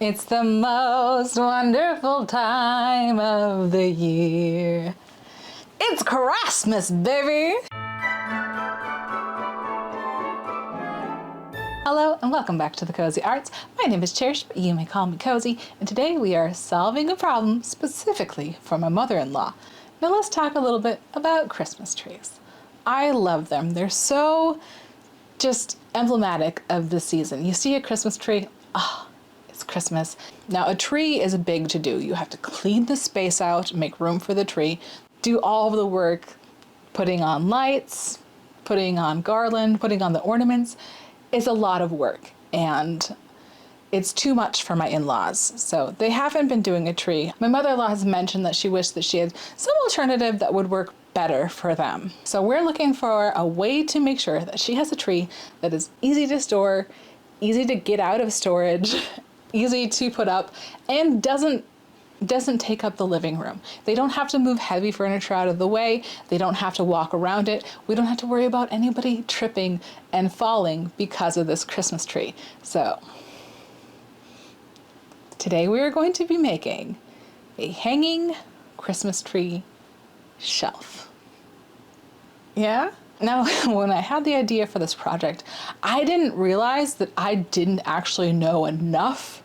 It's the most wonderful time of the year. It's Christmas, baby! Hello and welcome back to the Cozy Arts. My name is Cherish, but you may call me Cozy, and today we are solving a problem specifically for my mother-in-law. Now let's talk a little bit about Christmas trees. I love them. They're so just emblematic of the season. You see a Christmas tree, it's Christmas. Now a tree is big to do. You have to clean the space out, make room for the tree, do all of the work, putting on lights, putting on garland, putting on the ornaments. It's a lot of work and it's too much for my in-laws. So they haven't been doing a tree. My mother-in-law has mentioned that she wished that she had some alternative that would work better for them. So we're looking for a way to make sure that she has a tree that is easy to store, easy to get out of storage, easy to put up, and doesn't take up the living room. They don't have to move heavy furniture out of the way. They don't have to walk around it. We don't have to worry about anybody tripping and falling because of this Christmas tree. So today we are going to be making a hanging Christmas tree shelf. Yeah? Now, when I had the idea for this project, I didn't realize that I didn't actually know enough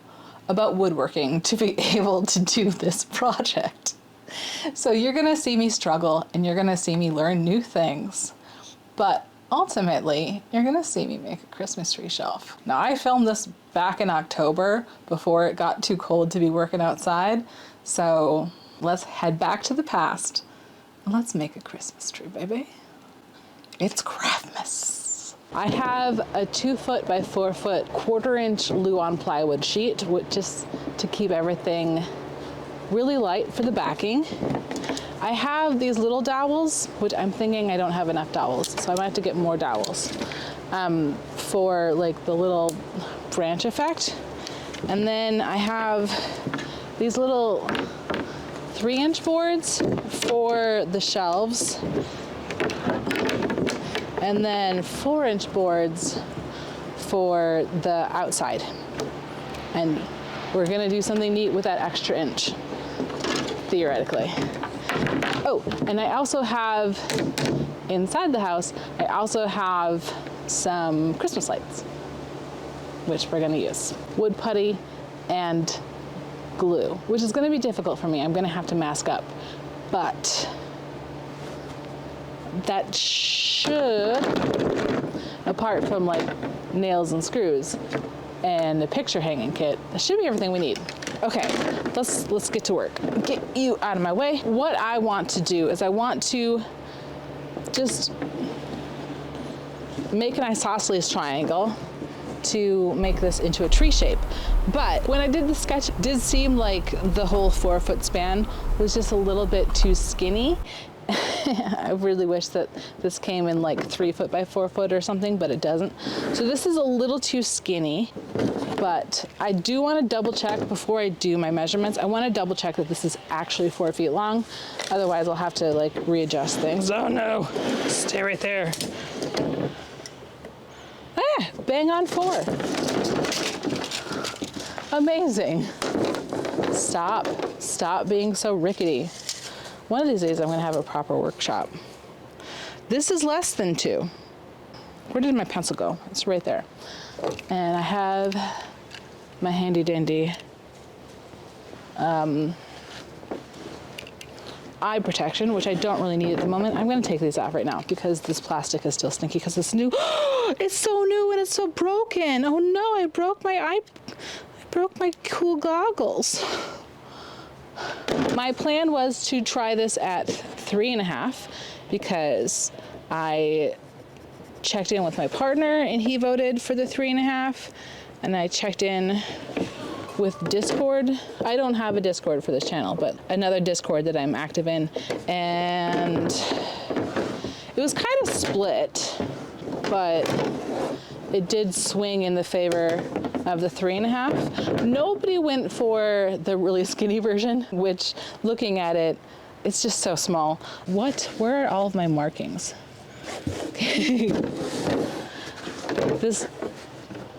about woodworking to be able to do this project. So you're gonna see me struggle and you're gonna see me learn new things, but ultimately you're gonna see me make a Christmas tree shelf. Now I filmed this back in October before it got too cold to be working outside, so let's head back to the past and let's make a Christmas tree, baby. It's Craftmas. I have a 2 foot by 4 foot 1/4 inch Luan plywood sheet, just to keep everything really light for the backing. I have these little dowels, which I'm thinking I don't have enough dowels, so I might have to get more dowels for like the little branch effect. And then I have these little 3-inch boards for the shelves, and then 4-inch boards for the outside. And we're gonna do something neat with that extra inch, theoretically. Oh, and I also have, inside the house, I also have some Christmas lights, which we're gonna use. Wood putty and glue, which is gonna be difficult for me. I'm gonna have to mask up, but that should, apart from like nails and screws and a picture hanging kit, that should be everything we need. Okay, let's get to work. Get you out of my way. What I want to do is I want to just make an isosceles triangle to make this into a tree shape. But when I did the sketch, it did seem like the whole 4 foot span was just a little bit too skinny. I really wish that this came in like 3 foot by 4 foot or something, but it doesn't. So this is a little too skinny, but I do want to double check before I do my measurements. I want to double check that this is actually 4 feet long. Otherwise I'll have to like readjust things. Oh no, stay right there. Bang on 4. Amazing. Stop being so rickety. One of these days I'm gonna have a proper workshop. This is less than 2. Where did my pencil go? It's right there. And I have my handy dandy eye protection, which I don't really need at the moment. I'm gonna take these off right now because this plastic is still stinky because it's new. It's so new and it's so broken. Oh no, I broke my cool goggles. My plan was to try this at 3.5 because I checked in with my partner and he voted for the 3.5, and I checked in with Discord. I don't have a Discord for this channel, but another Discord that I'm active in, and it was kind of split, but it did swing in the favor of the 3.5. Nobody went for the really skinny version, which looking at it, it's just so small. Where are all of my markings? This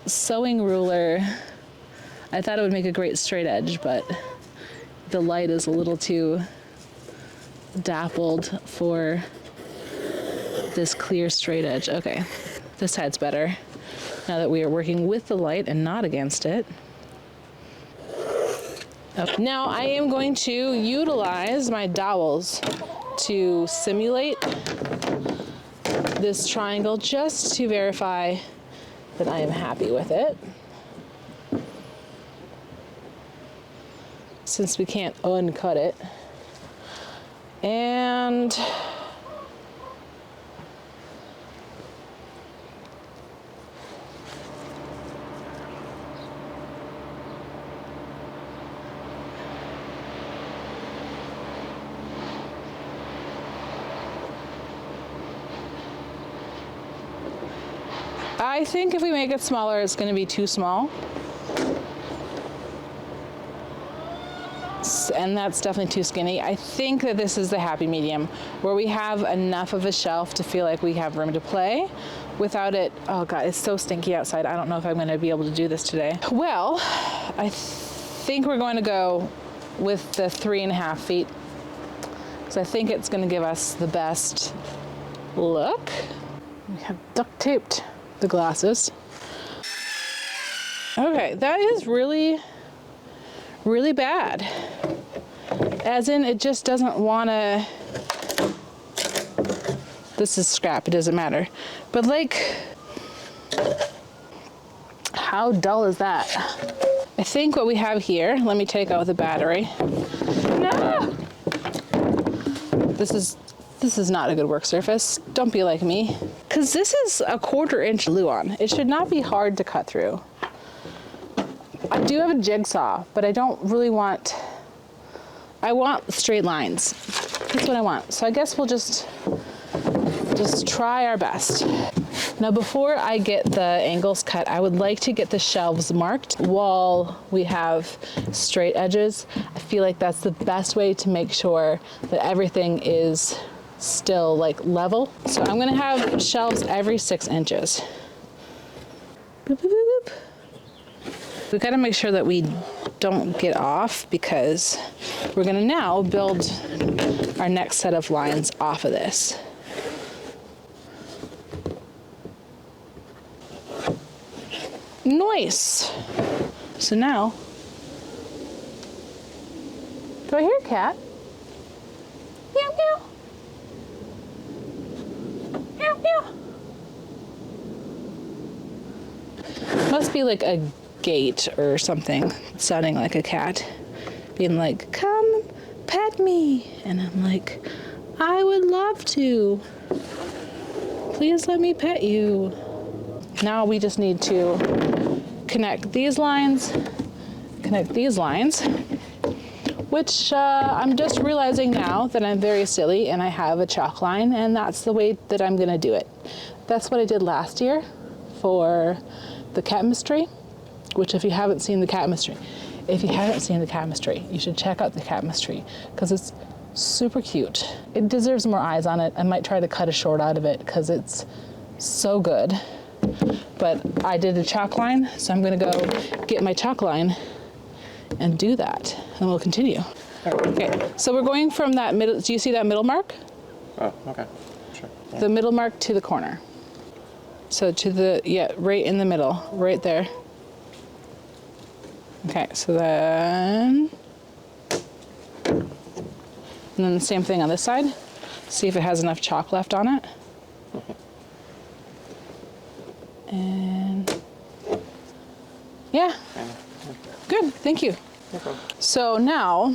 sewing ruler, I thought it would make a great straight edge, but the light is a little too dappled for this clear straight edge. Okay, this side's better now that we are working with the light and not against it. Okay. Now I am going to utilize my dowels to simulate this triangle just to verify that I am happy with it. Since we can't uncut it. And I think if we make it smaller, it's going to be too small. And that's definitely too skinny. I think that this is the happy medium, where we have enough of a shelf to feel like we have room to play without it. Oh God, it's so stinky outside. I don't know if I'm going to be able to do this today. Well, I think we're going to go with the 3.5 feet, because I think it's going to give us the best look. We have duct taped the glasses. Okay, that is really bad. As in, it just doesn't want to. This is scrap, it doesn't matter. But like, how dull is that? I think what we have here, let me take out the battery. No! This is not a good work surface. Don't be like me. Because this is a 1/4 inch Luan. It should not be hard to cut through. I do have a jigsaw, but I don't really want, I want straight lines. That's what I want. So I guess we'll just try our best. Now before I get the angles cut, I would like to get the shelves marked while we have straight edges. I feel like that's the best way to make sure that everything is still like level. So I'm gonna have shelves every 6 inches. Boop, boop, boop, boop. We gotta make sure that we don't get off, because we're gonna now build our next set of lines off of this. Nice. So now, do I hear a cat? Meow, meow. Meow, meow. Must be like a gate or something, sounding like a cat, being like, come pet me. And I'm like, I would love to. Please let me pet you. Now we just need to connect these lines, which I'm just realizing now that I'm very silly and I have a chalk line, and that's the way that I'm gonna do it. That's what I did last year for the cat mystery, which if you haven't seen the cat mystery, you should check out the cat mystery, because it's super cute. It deserves more eyes on it. I might try to cut a short out of it because it's so good. But I did a chalk line, so I'm gonna go get my chalk line and do that, and we'll continue. Okay, so we're going from that middle, do you see that middle mark? Oh, okay, sure. Yeah. The middle mark to the corner. So to the, yeah, right in the middle, right there. Okay, so then, and then the same thing on this side. See if it has enough chalk left on it. And yeah, good, thank you. No problem. So now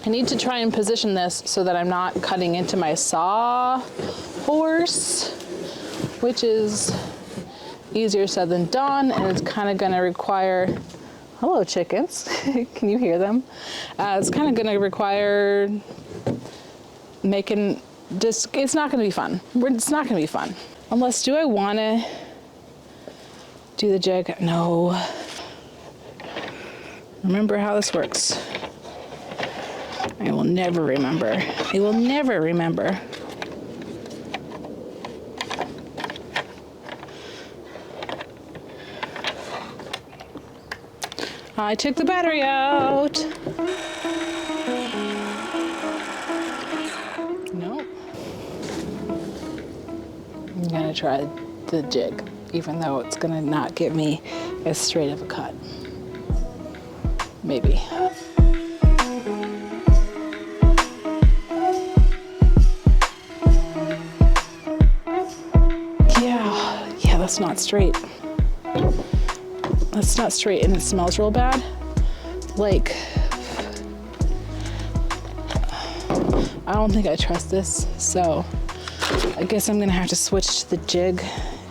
I need to try and position this so that I'm not cutting into my saw horse, which is easier said than done, and it's kind of going to require, hello chickens, can you hear them? It's kind of going to require making just, it's not going to be fun. It's not going to be fun. Unless, do I want to do the jig? No. Remember how this works. I will never remember. I will never remember. I took the battery out. Nope. I'm gonna try the jig, even though it's gonna not give me as straight of a cut. Maybe. Yeah, that's not straight. That's not straight, and it smells real bad. Like, I don't think I trust this, so I guess I'm gonna have to switch to the jig.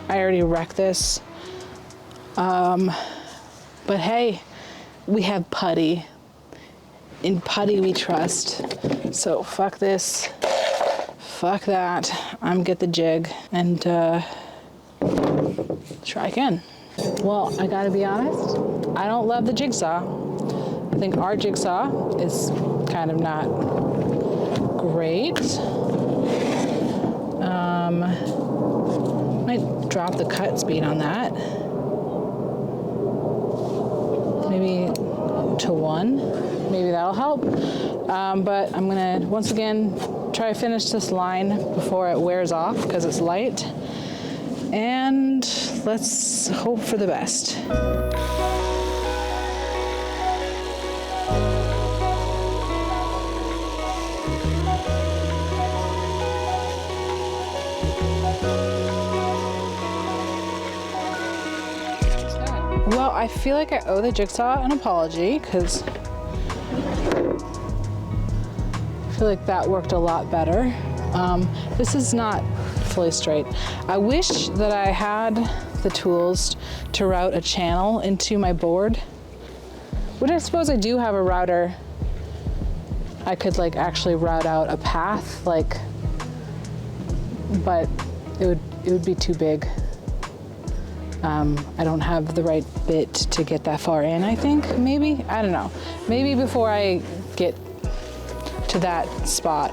I already wrecked this. But hey, we have putty. In putty we trust. So fuck this, fuck that. I'm get the jig and try again. Well, I gotta be honest, I don't love the jigsaw. I think our jigsaw is kind of not great. Might drop the cut speed on that. Maybe to 1. Maybe that'll help. But I'm gonna, once again, try to finish this line before it wears off because it's light. And let's hope for the best. Well, I feel like I owe the jigsaw an apology because I feel like that worked a lot better. This is not fully straight. I wish that I had the tools to route a channel into my board, which I suppose I do have a router. I could like actually route out a path, like, but it would be too big. I don't have the right bit to get that far in, I think, maybe, I don't know. Maybe before I get to that spot,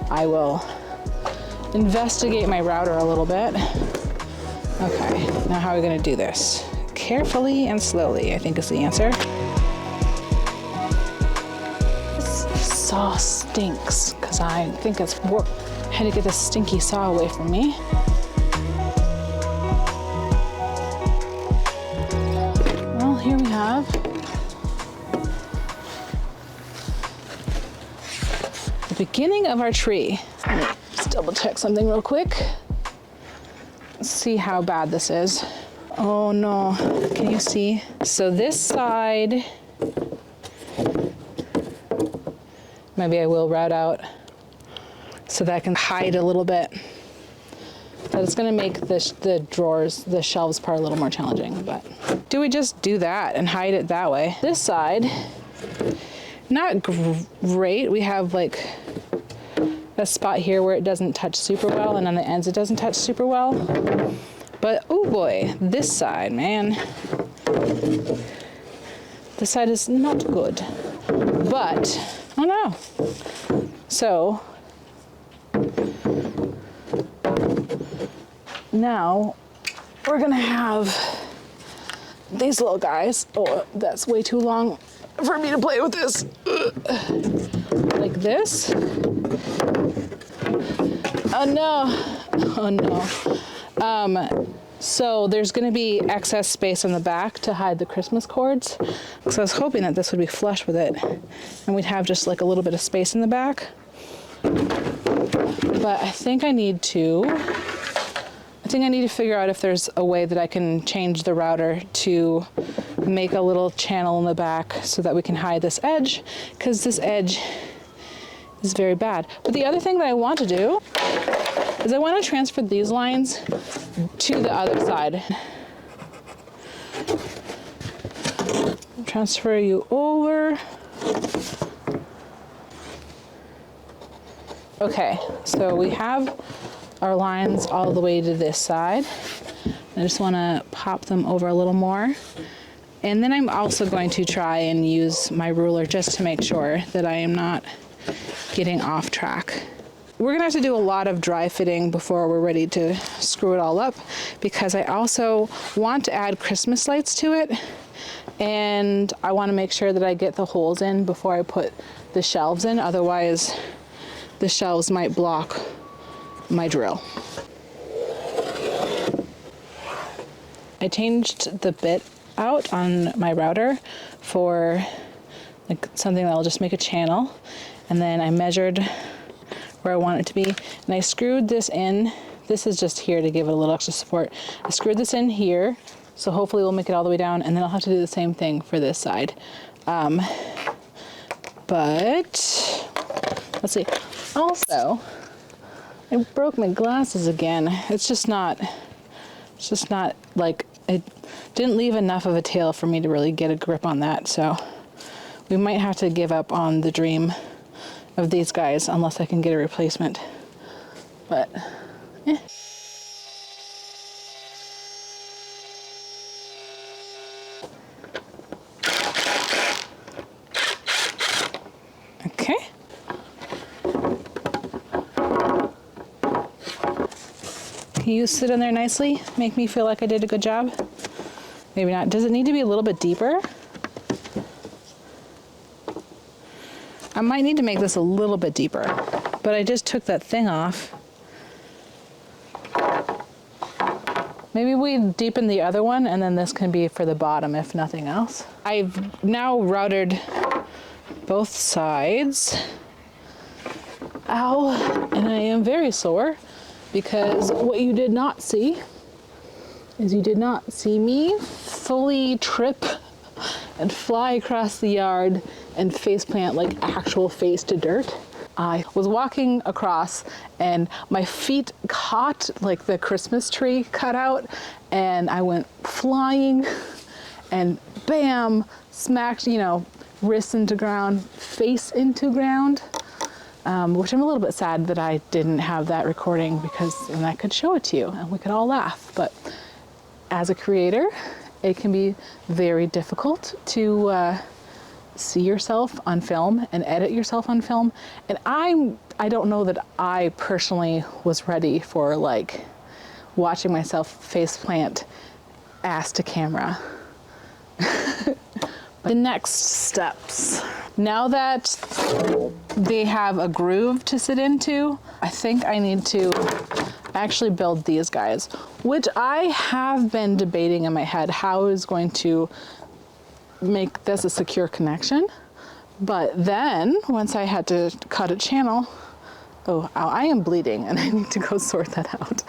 I will investigate my router a little bit. Okay, now how are we gonna do this? Carefully and slowly, I think is the answer. This saw stinks, because I think it's work. I had to get this stinky saw away from me. Well, here we have the beginning of our tree. Let me just double check something real quick. Let's see how bad this is. Oh no, can you see? So this side, maybe I will route out so that I can hide a little bit. But it's gonna make the drawers, the shelves part a little more challenging, but do we just do that and hide it that way? This side, not great. We have like a spot here where it doesn't touch super well, and on the ends it doesn't touch super well. But oh boy, this side, man. This side is not good. But, oh no. So, now we're gonna have these little guys. Oh, that's way too long for me to play with this. Like this. Oh no, oh no. So there's gonna be excess space on the back to hide the Christmas cords. So I was hoping that this would be flush with it and we'd have just like a little bit of space in the back. But I think I need to figure out if there's a way that I can change the router to make a little channel in the back so that we can hide this edge, because this edge is very bad. But the other thing that I want to do is I want to transfer these lines to the other side. Transfer you over. Okay, so we have our lines all the way to this side. I just want to pop them over a little more. And then I'm also going to try and use my ruler just to make sure that I am not getting off track. We're gonna have to do a lot of dry fitting before we're ready to screw it all up, because I also want to add Christmas lights to it, and I want to make sure that I get the holes in before I put the shelves in. Otherwise, the shelves might block my drill. I changed the bit out on my router for like something that'll just make a channel, and then I measured where I want it to be, and I screwed this in. This is just here to give it a little extra support. I screwed this in here, so hopefully we'll make it all the way down, and then I'll have to do the same thing for this side. But let's see. Also, I broke my glasses again. It's just not like, it didn't leave enough of a tail for me to really get a grip on that, so we might have to give up on the dream of these guys unless I can get a replacement. But eh. Okay. Can you sit in there nicely? Make me feel like I did a good job? Maybe not. Does it need to be a little bit deeper? I might need to make this a little bit deeper, but I just took that thing off. Maybe we deepen the other one, and then this can be for the bottom if nothing else. I've now routed both sides. Ow, and I am very sore because what you did not see is you did not see me fully trip and fly across the yard and face plant like actual face to dirt. I was walking across and my feet caught like the Christmas tree cutout, and I went flying and bam, smacked, you know, wrist into ground, face into ground, which I'm a little bit sad that I didn't have that recording, because then I could show it to you and we could all laugh. But as a creator, it can be very difficult to see yourself on film and edit yourself on film. And I don't know that I personally was ready for like watching myself face plant ass to camera. The next steps. Now that they have a groove to sit into, I think I need to actually build these guys, which I have been debating in my head how is going to make this a secure connection. But then once I had to cut a channel, oh, I am bleeding and I need to go sort that out.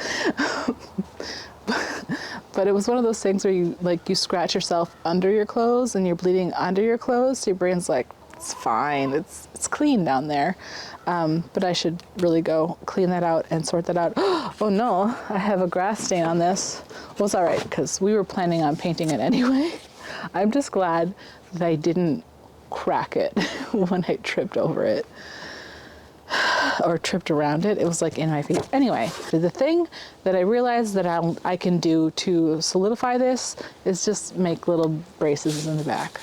But it was one of those things where you scratch yourself under your clothes and you're bleeding under your clothes, so your brain's like, it's fine, it's clean down there. But I should really go clean that out and sort that out. Oh no, I have a grass stain on this. Well, it's all right, because we were planning on painting it anyway. I'm just glad that I didn't crack it when I tripped over it. Or tripped around it. It was like in my feet. Anyway, the thing that I realized that I can do to solidify this is just make little braces in the back.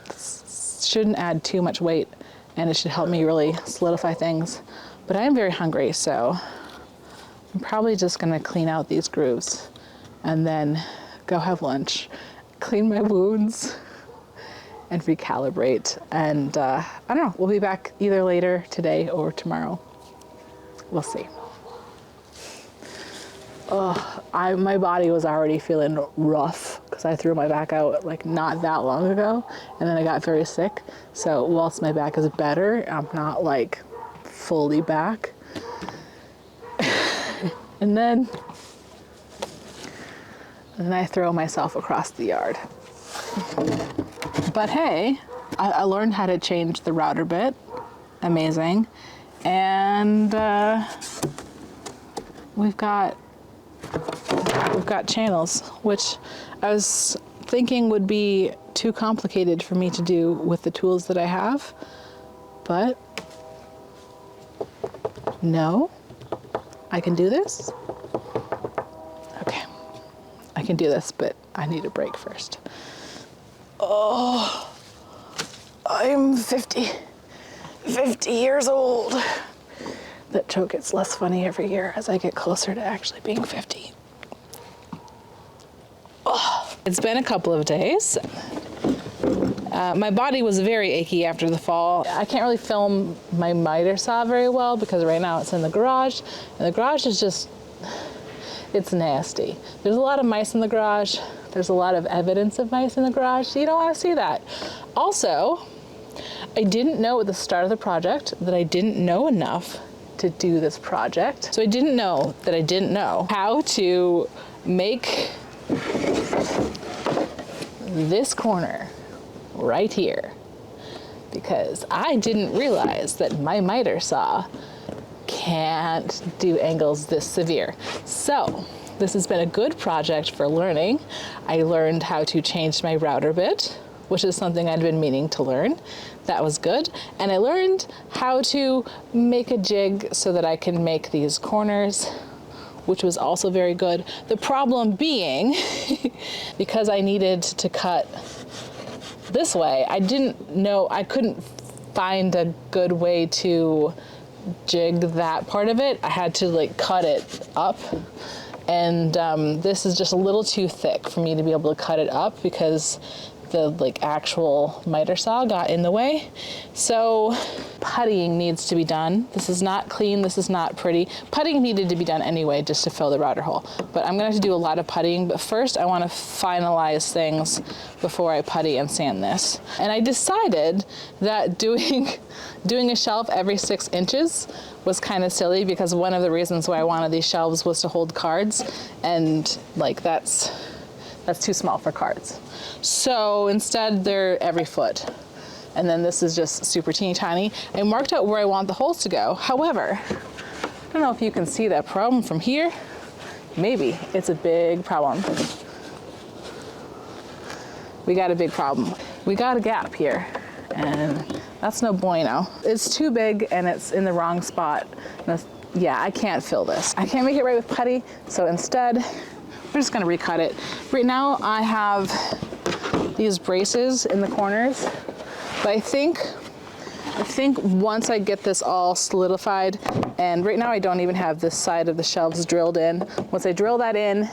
This shouldn't add too much weight, and it should help me really solidify things. But I am very hungry, so I'm probably just gonna clean out these grooves and then go have lunch, clean my wounds, and recalibrate. And I don't know, we'll be back either later today or tomorrow. We'll see. My body was already feeling rough because I threw my back out like not that long ago, and then I got very sick. So whilst my back is better, I'm not like fully back. and then I throw myself across the yard. But hey, I learned how to change the router bit. Amazing. And we've got channels, which I was thinking would be too complicated for me to do with the tools that I have. But no, I can do this. Okay, I can do this, but I need a break first. Oh, I'm 50 years old. That joke gets less funny every year as I get closer to actually being 50. Oh, It's been a couple of days. My body was very achy after the fall. I can't really film my miter saw very well because right now it's in the garage, and the garage is just, it's nasty. There's a lot of mice in the garage. There's a lot of evidence of mice in the garage. You don't want to see that. Also, I didn't know at the start of the project that I didn't know enough to do this project. So I didn't know that I didn't know how to make this corner right here, because I didn't realize that my miter saw can't do angles this severe. So this has been a good project for learning. I learned how to change my router bit, which is something I'd been meaning to learn. That was good. And I learned how to make a jig so that I can make these corners, which was also very good. The problem being, because I needed to cut this way, I couldn't find a good way to jig that part of it. I had to like cut it up, and this is just a little too thick for me to be able to cut it up because the like actual miter saw got in the way. So puttying needs to be done. This is not clean, this is not pretty. Puttying needed to be done anyway just to fill the router hole. But I'm gonna have to do a lot of puttying, but first I wanna finalize things before I putty and sand this. And I decided that doing a shelf every 6 inches was kind of silly, because one of the reasons why I wanted these shelves was to hold cards, and like that's too small for cards. So instead they're every foot. And then this is just super teeny tiny. I marked out where I want the holes to go. However, I don't know if you can see that problem from here. Maybe it's a big problem. We got a big problem. We got a gap here, and that's no bueno. It's too big and it's in the wrong spot. Yeah, I can't fill this. I can't make it right with putty, so instead, we're just gonna recut it. Right now I have these braces in the corners, but I think once I get this all solidified, and right now I don't even have this side of the shelves drilled in. Once I drill that in,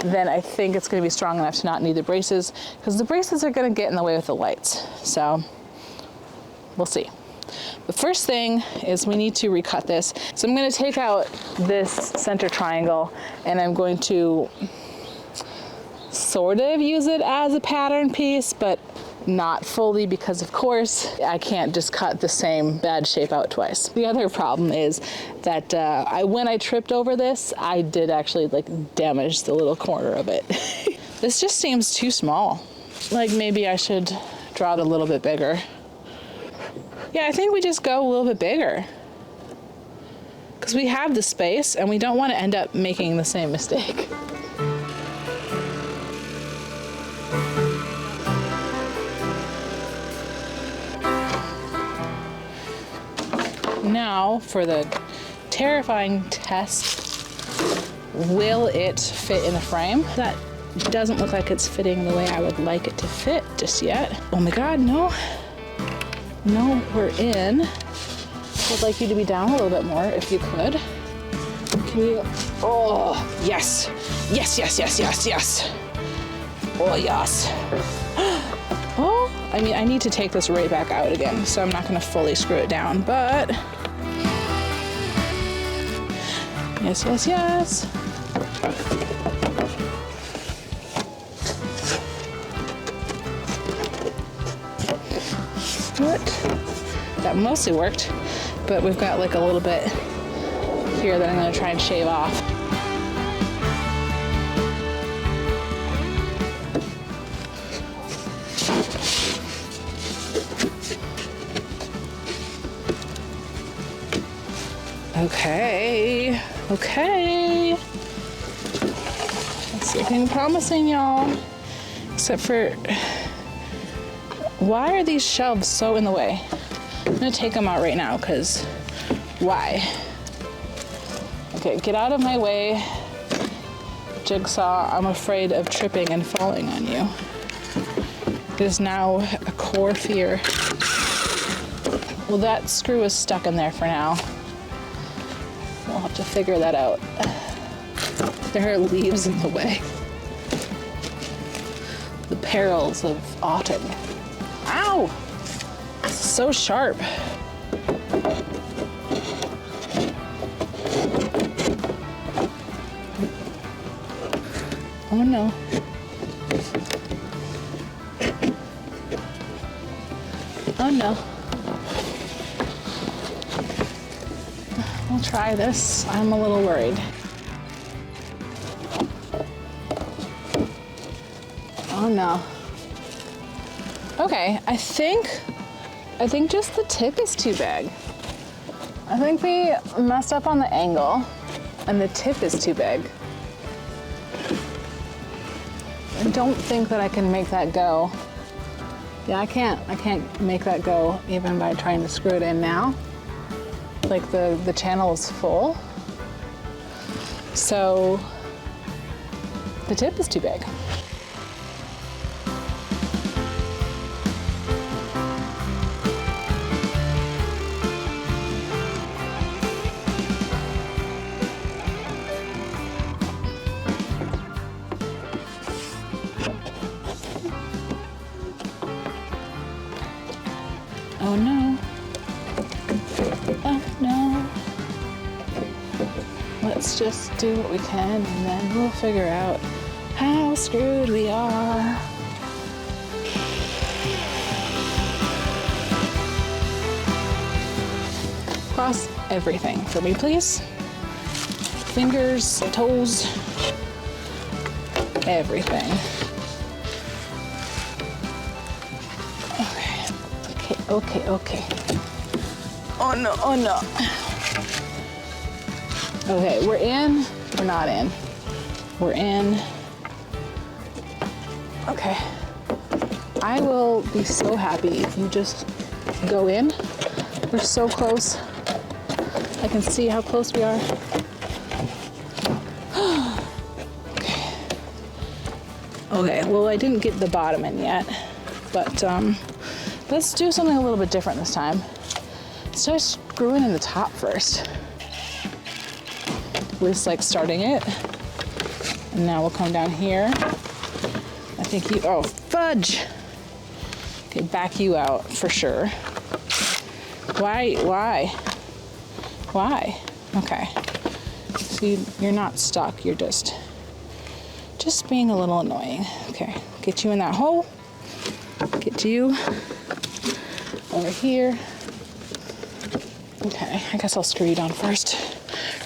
then I think it's gonna be strong enough to not need the braces, because the braces are gonna get in the way with the lights. So we'll see. The first thing is we need to recut this. So I'm going to take out this center triangle, and I'm going to sort of use it as a pattern piece, but not fully, because of course I can't just cut the same bad shape out twice. The other problem is that when I tripped over this, I did actually like damage the little corner of it. This just seems too small. Like maybe I should draw it a little bit bigger. Yeah, I think we just go a little bit bigger, because we have the space and we don't want to end up making the same mistake. Now for the terrifying test, will it fit in the frame? That doesn't look like it's fitting the way I would like it to fit just yet. Oh my God, no. No, we're in. I'd like you to be down a little bit more if you could. Can you? Oh, yes. Yes, yes, yes, yes, yes. Oh, yes. Oh, I mean, I need to take this right back out again, so I'm not going to fully screw it down, but yes, yes, yes. What? That mostly worked, but we've got like a little bit here that I'm going to try and shave off. Okay, okay. It's looking promising, y'all. Except for, why are these shelves so in the way? I'm gonna take them out right now, because why? Okay, get out of my way. Jigsaw, I'm afraid of tripping and falling on you. It is now a core fear. Well, that screw is stuck in there for now. We'll have to figure that out. There are leaves in the way. perils of autumn. Ow! It's so sharp. Oh no. Oh no. We'll try this. I'm a little worried. Oh no. Okay, I think just the tip is too big. I think we messed up on the angle and the tip is too big. I don't think that I can make that go. Yeah, I can't make that go even by trying to screw it in now. Like the channel is full. So the tip is too big. Oh no. Oh no. Let's just do what we can and then we'll figure out how screwed we are. Cross everything for me, please. Fingers, toes, everything. Okay. Oh no, oh no. Okay, we're in, we're not in. We're in. Okay. I will be so happy if you just go in. We're so close. I can see how close we are. Okay, well, I didn't get the bottom in yet, but let's do something a little bit different this time. Start screwing in the top first. We're just like starting it. And now we'll come down here. I think you, oh, fudge. Okay, back you out for sure. Why? Okay. See, you're not stuck, you're just being a little annoying. Okay, get you in that hole. Get you over here. Okay, I guess I'll screw you down first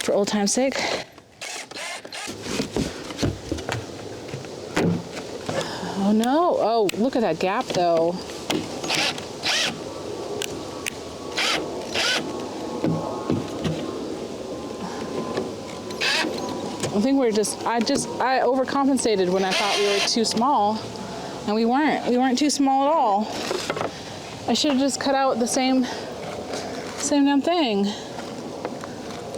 for old time's sake. Oh no, oh, look at that gap though. I think I overcompensated when I thought we were too small, and we weren't too small at all. I should have just cut out the same damn thing.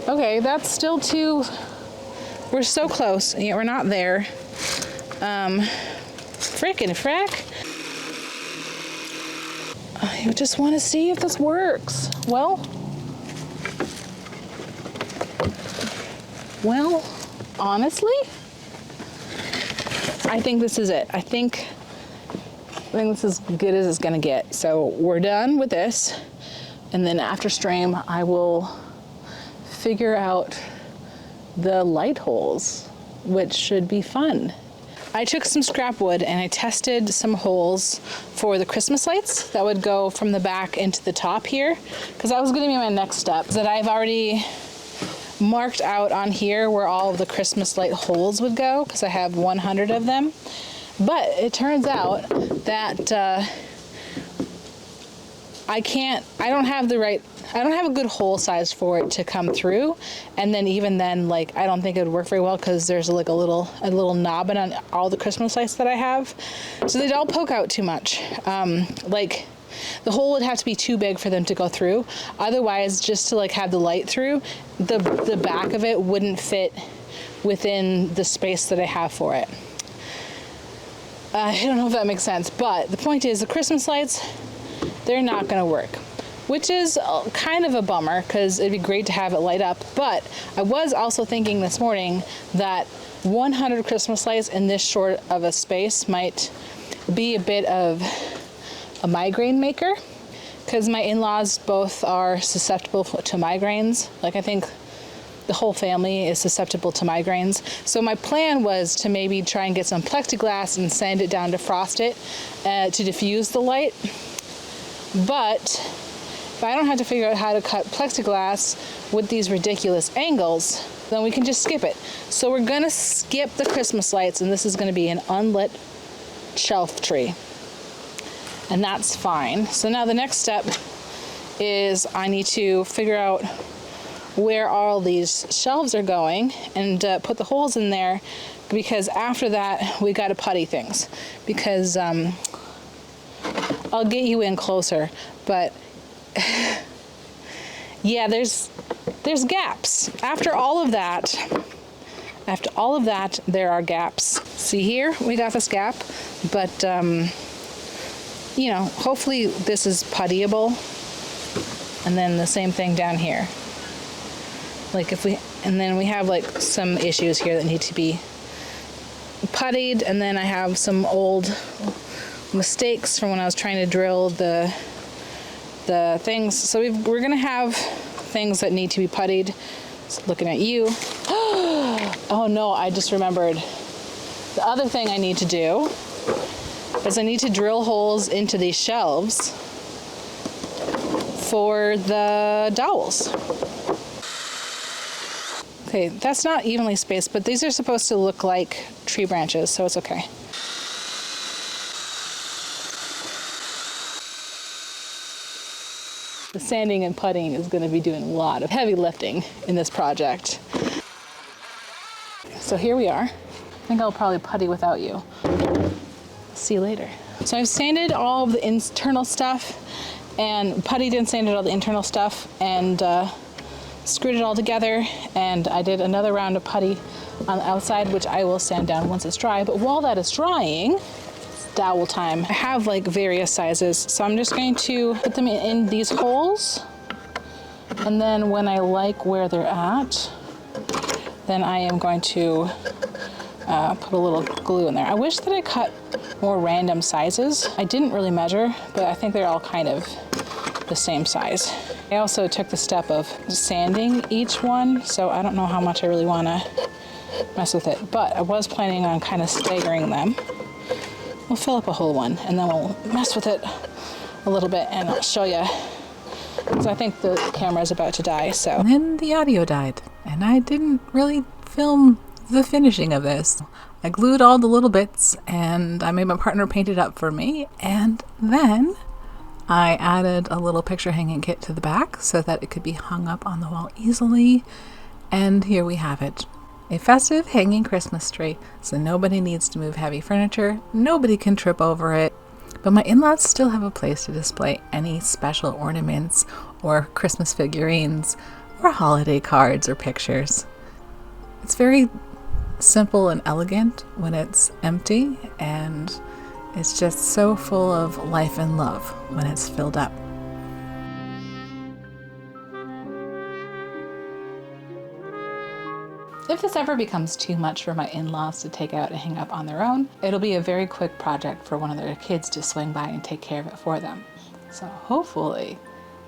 Okay, that's still too, we're so close, and yet we're not there. Frickin' frack. I just want to see if this works. Well, honestly, I think this is it. I think this is as good as it's gonna get. So we're done with this. And then after stream, I will figure out the light holes, which should be fun. I took some scrap wood and I tested some holes for the Christmas lights that would go from the back into the top here, because that was gonna be my next step, that I've already marked out on here where all of the Christmas light holes would go, because I have 100 of them. But it turns out that I don't have a good hole size for it to come through, and then even then, like, I don't think it would work very well because there's like a little knob on all the Christmas lights that I have, so they'd all poke out too much. Like, the hole would have to be too big for them to go through. Otherwise, just to like have the light through, the back of it wouldn't fit within the space that I have for it. I don't know if that makes sense, but the point is the Christmas lights, they're not gonna work, which is kind of a bummer because it'd be great to have it light up. But I was also thinking this morning that 100 Christmas lights in this short of a space might be a bit of a migraine maker, because my in-laws both are susceptible to migraines. Like, I think the whole family is susceptible to migraines. So my plan was to maybe try and get some plexiglass and sand it down to frost it to diffuse the light. But if I don't have to figure out how to cut plexiglass with these ridiculous angles, then we can just skip it. So we're gonna skip the Christmas lights, and this is gonna be an unlit shelf tree. And that's fine. So now the next step is I need to figure out where all these shelves are going and put the holes in there, because after that we got to putty things, because I'll get you in closer, but yeah, there's gaps. After all of that, there are gaps. See here, we got this gap, but you know, hopefully this is puttyable. And then the same thing down here. Like and then we have like some issues here that need to be puttied, and then I have some old mistakes from when I was trying to drill the things. So we're gonna have things that need to be puttied. Just looking at you. Oh no, I just remembered. The other thing I need to do is I need to drill holes into these shelves for the dowels. Okay, that's not evenly spaced, but these are supposed to look like tree branches, so it's okay. The sanding and puttying is going to be doing a lot of heavy lifting in this project. So here we are. I think I'll probably putty without you. See you later. So I've sanded all of the internal stuff and puttied and sanded all the internal stuff and screwed it all together, and I did another round of putty on the outside, which I will sand down once it's dry. But while that is drying, it's dowel time. I have like various sizes, so I'm just going to put them in these holes, and then when I like where they're at, then I am going to put a little glue in there. I wish that I cut more random sizes. I didn't really measure, but I think they're all kind of the same size. I also took the step of sanding each one, so I don't know how much I really want to mess with it, but I was planning on kind of staggering them. We'll fill up a whole one, and then we'll mess with it a little bit, and I'll show you, because I think the camera is about to die, so. And then the audio died, and I didn't really film the finishing of this. I glued all the little bits, and I made my partner paint it up for me, and then I added a little picture hanging kit to the back so that it could be hung up on the wall easily. And here we have it. A festive hanging Christmas tree, so nobody needs to move heavy furniture, nobody can trip over it, but my in-laws still have a place to display any special ornaments or Christmas figurines or holiday cards or pictures. It's very simple and elegant when it's empty, and it's just so full of life and love when it's filled up. If this ever becomes too much for my in-laws to take out and hang up on their own, it'll be a very quick project for one of their kids to swing by and take care of it for them. So hopefully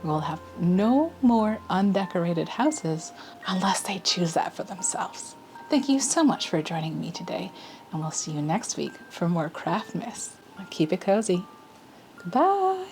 we'll have no more undecorated houses unless they choose that for themselves. Thank you so much for joining me today, and we'll see you next week for more Craftmas. Keep it cozy. Goodbye.